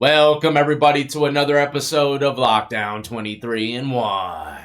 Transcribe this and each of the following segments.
Welcome everybody to another episode of Lockdown 23 in 1.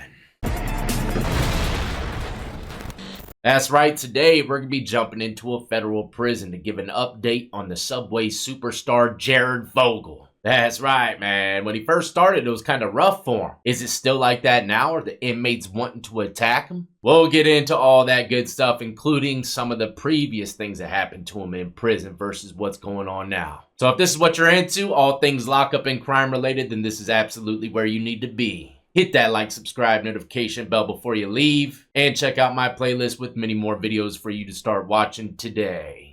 That's right, today we're going to be jumping into a federal prison to give an update on the Subway superstar Jared Fogle. That's right, man. When he first started, it was kind of rough for him. Is it still like that now? Are the inmates wanting to attack him? We'll get into all that good stuff, including some of the previous things that happened to him in prison versus what's going on now. So if this is what you're into, all things lockup and crime related, then this is absolutely where you need to be. Hit that like, subscribe, notification bell before you leave, and check out my playlist with many more videos for you to start watching today.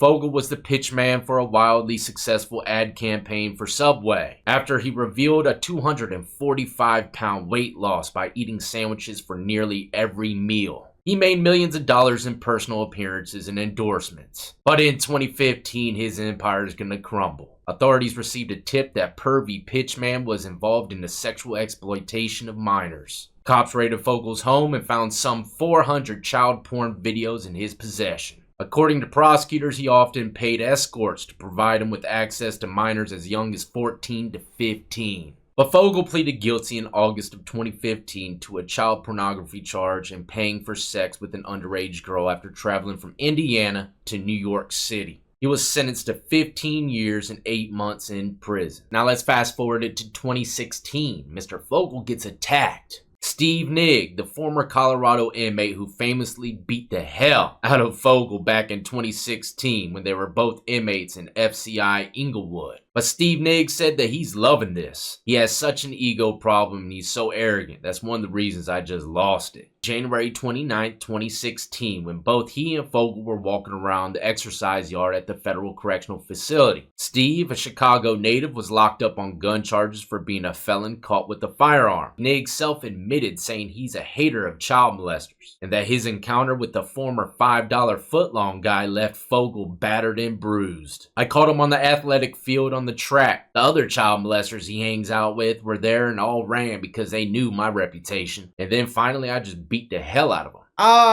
Fogle was the pitchman for a wildly successful ad campaign for Subway after he revealed a 245-pound weight loss by eating sandwiches for nearly every meal. He made millions of dollars in personal appearances and endorsements. But in 2015, his empire is gonna crumble. Authorities received a tip that pervy pitchman was involved in the sexual exploitation of minors. Cops raided Fogle's home and found some 400 child porn videos in his possession. According to prosecutors, he often paid escorts to provide him with access to minors as young as 14 to 15. But Fogle pleaded guilty in August of 2015 to a child pornography charge and paying for sex with an underage girl after traveling from Indiana to New York City. He was sentenced to 15 years and 8 months in prison. Now let's fast forward it to 2016. Mr. Fogle gets attacked. Steve Nigg, the former Colorado inmate who famously beat the hell out of Fogle back in 2016 when they were both inmates in FCI Inglewood. But Steve Nigg said that he's loving this. He has such an ego problem and he's so arrogant. That's one of the reasons I just lost it. January 29, 2016, when both he and Fogle were walking around the exercise yard at the Federal Correctional Facility. Steve, a Chicago native, was locked up on gun charges for being a felon caught with a firearm. Nigg self-admitted saying he's a hater of child molesters and that his encounter with the former $5 footlong guy left Fogle battered and bruised. I caught him on the athletic field on the track. The other child molesters he hangs out with were there and all ran because they knew my reputation. And then finally I just beat the hell out of him.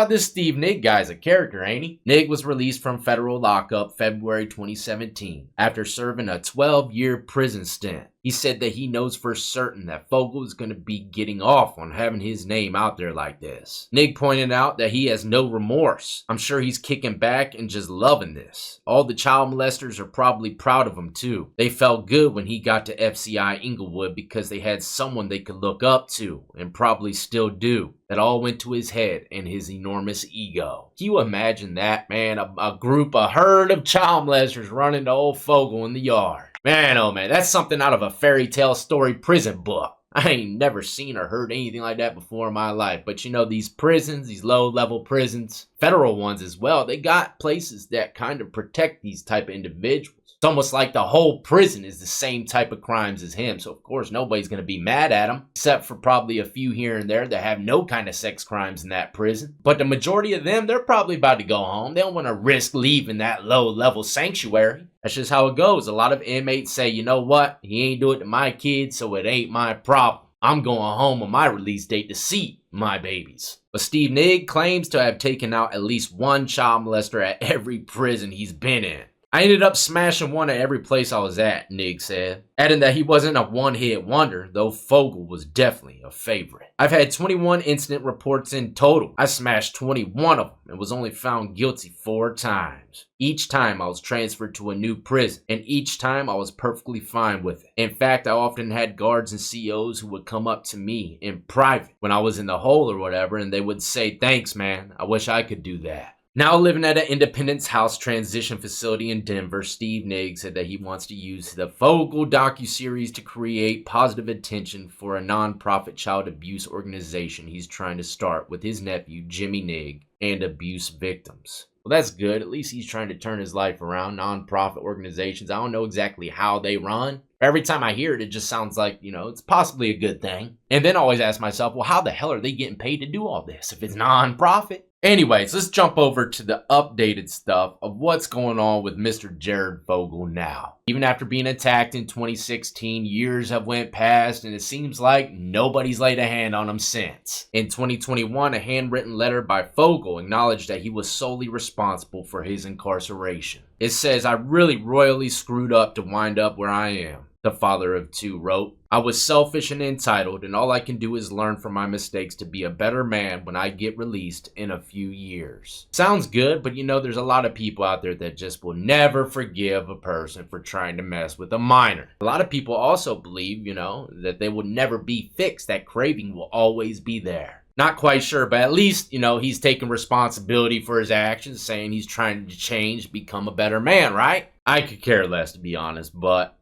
This Steve Nigg guy's a character, ain't he? Nigg was released from federal lockup February 2017 after serving a 12-year prison stint. He said that he knows for certain that Fogle is going to be getting off on having his name out there like this. Nigg pointed out that he has no remorse. I'm sure he's kicking back and just loving this. All the child molesters are probably proud of him too. They felt good when he got to FCI Inglewood because they had someone they could look up to, and probably still do. That all went to his head and his enormous ego. Can you imagine that, man? A herd of child molesters running to old Fogle in the yard. Man, oh man, that's something out of a fairy tale story prison book. I ain't never seen or heard anything like that before in my life. But you know, these prisons, these low-level prisons, federal ones as well, they got places that kind of protect these type of individuals. It's almost like the whole prison is the same type of crimes as him. So, of course, nobody's going to be mad at him, except for probably a few here and there that have no kind of sex crimes in that prison. But the majority of them, they're probably about to go home. They don't want to risk leaving that low-level sanctuary. That's just how it goes. A lot of inmates say, you know what? He ain't do it to my kids, so it ain't my problem. I'm going home on my release date to see my babies. But Steve Nigg claims to have taken out at least one child molester at every prison he's been in. I ended up smashing one at every place I was at, Nigg said, adding that he wasn't a one-hit wonder, though Fogle was definitely a favorite. I've had 21 incident reports in total. I smashed 21 of them and was only found guilty 4 times. Each time I was transferred to a new prison, and each time I was perfectly fine with it. In fact, I often had guards and COs who would come up to me in private when I was in the hole or whatever, and they would say, "Thanks, man. I wish I could do that." Now living at an Independence House transition facility in Denver, Steve Nigg said that he wants to use the Fogle docuseries to create positive attention for a non-profit child abuse organization he's trying to start with his nephew, Jimmy Nigg, and abuse victims. Well, that's good. At least he's trying to turn his life around. Non-profit organizations, I don't know exactly how they run. Every time I hear it, it just sounds like, you know, it's possibly a good thing. And then I always ask myself, well, how the hell are they getting paid to do all this if it's non-profit? Anyways, let's jump over to the updated stuff of what's going on with Mr. Jared Fogle now. Even after being attacked in 2016, years have went past and it seems like nobody's laid a hand on him since. In 2021, a handwritten letter by Fogle acknowledged that he was solely responsible for his incarceration. It says, "I really royally screwed up to wind up where I am," the father of two wrote. "I was selfish and entitled, and all I can do is learn from my mistakes to be a better man when I get released in a few years." Sounds good, but there's a lot of people out there that just will never forgive a person for trying to mess with a minor. A lot of people also believe, that they will never be fixed, that craving will always be there. Not quite sure, but at least, he's taking responsibility for his actions, saying he's trying to change, become a better man, right? I could care less, to be honest, but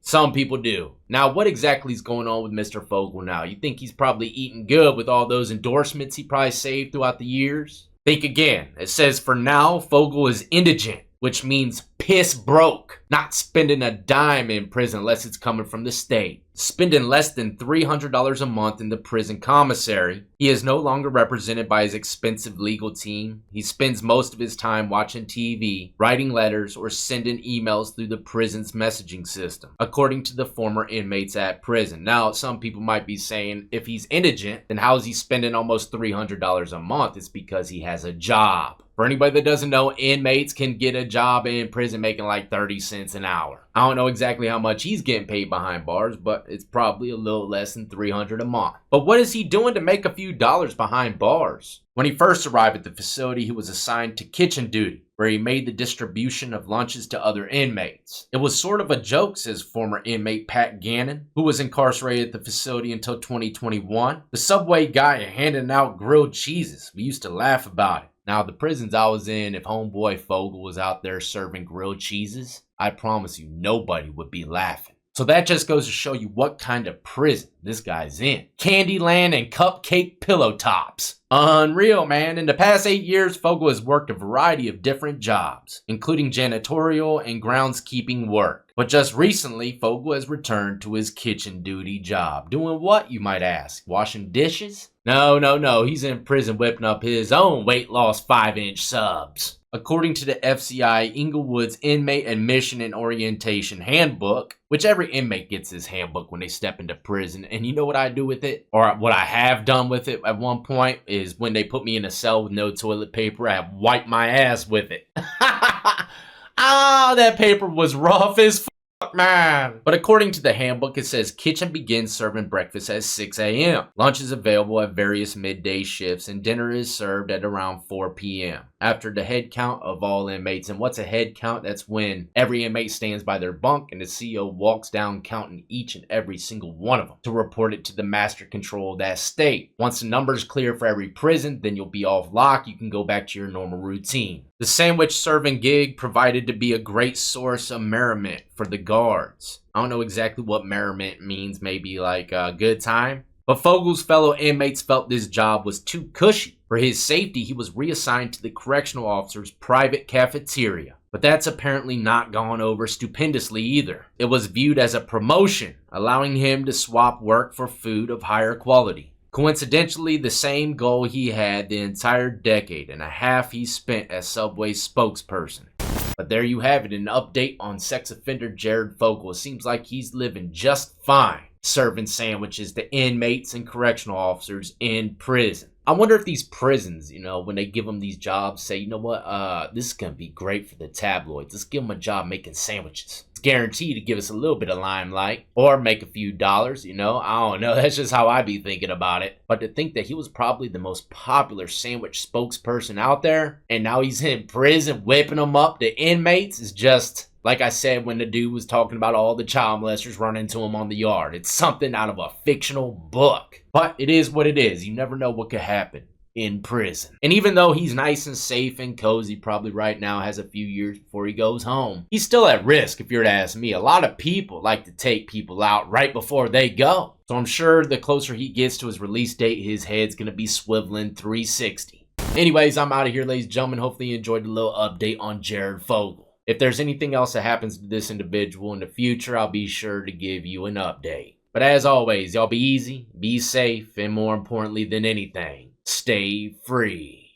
some people do. Now, what exactly is going on with Mr. Fogle now? You think he's probably eating good with all those endorsements he probably saved throughout the years? Think again. It says, for now, Fogle is indigent, which means piss broke. Not spending a dime in prison unless it's coming from the state. Spending less than $300 a month in the prison commissary. He is no longer represented by his expensive legal team. He spends most of his time watching TV, writing letters, or sending emails through the prison's messaging system, according to the former inmates at prison. Now, some people might be saying, if he's indigent, then how is he spending almost $300 a month? It's because he has a job. For anybody that doesn't know, inmates can get a job in prison making like 30 cents an hour. I don't know exactly how much he's getting paid behind bars, but it's probably a little less than $300 a month. But what is he doing to make a few dollars behind bars? When he first arrived at the facility, he was assigned to kitchen duty, where he made the distribution of lunches to other inmates. It was sort of a joke, says former inmate Pat Gannon, who was incarcerated at the facility until 2021. The Subway guy handing out grilled cheeses. We used to laugh about it. Now, the prisons I was in, if homeboy Fogle was out there serving grilled cheeses, I promise you nobody would be laughing. So that just goes to show you what kind of prison this guy's in. Candyland and cupcake pillow tops. Unreal, man. In the past 8 years, Fogle has worked a variety of different jobs, including janitorial and groundskeeping work. But just recently, Fogle has returned to his kitchen duty job. Doing what, you might ask? Washing dishes? No. He's in prison whipping up his own weight loss 5-inch subs. According to the FCI Inglewood's Inmate Admission and Orientation Handbook, which every inmate gets this handbook when they step into prison, and you know what I do with it? Or what I have done with it at one point is when they put me in a cell with no toilet paper, I have wiped my ass with it. That paper was rough as fuck, man. But according to the handbook, it says kitchen begins serving breakfast at 6 a.m. Lunch is available at various midday shifts, and dinner is served at around 4 p.m. After the head count of all inmates. And what's a head count? That's when every inmate stands by their bunk and the CO walks down counting each and every single one of them to report it to the master control of that state. Once the number's clear for every prison, then you'll be off lock. You can go back to your normal routine. The sandwich serving gig provided to be a great source of merriment for the guards. I don't know exactly what merriment means, maybe like a good time. But Fogle's fellow inmates felt this job was too cushy. For his safety, he was reassigned to the correctional officer's private cafeteria. But that's apparently not gone over stupendously either. It was viewed as a promotion, allowing him to swap work for food of higher quality. Coincidentally, the same goal he had the entire decade and a half he spent as Subway's spokesperson. But there you have it, an update on sex offender Jared Fogle. It seems like he's living just fine, serving sandwiches to inmates and correctional officers in prison. I wonder if these prisons, when they give them these jobs, say, you know what, this is going to be great for the tabloids. Let's give them a job making sandwiches. It's guaranteed to give us a little bit of limelight or make a few dollars, I don't know. That's just how I be thinking about it. But to think that he was probably the most popular sandwich spokesperson out there, and now he's in prison whipping them up to inmates is just... like I said when the dude was talking about all the child molesters running into him on the yard. It's something out of a fictional book. But it is what it is. You never know what could happen in prison. And even though he's nice and safe and cozy, probably right now has a few years before he goes home, he's still at risk if you're to ask me. A lot of people like to take people out right before they go. So I'm sure the closer he gets to his release date, his head's going to be swiveling 360. Anyways, I'm out of here, ladies and gentlemen. Hopefully you enjoyed the little update on Jared Fogle. If there's anything else that happens to this individual in the future, I'll be sure to give you an update. But as always, y'all be easy, be safe, and more importantly than anything, stay free.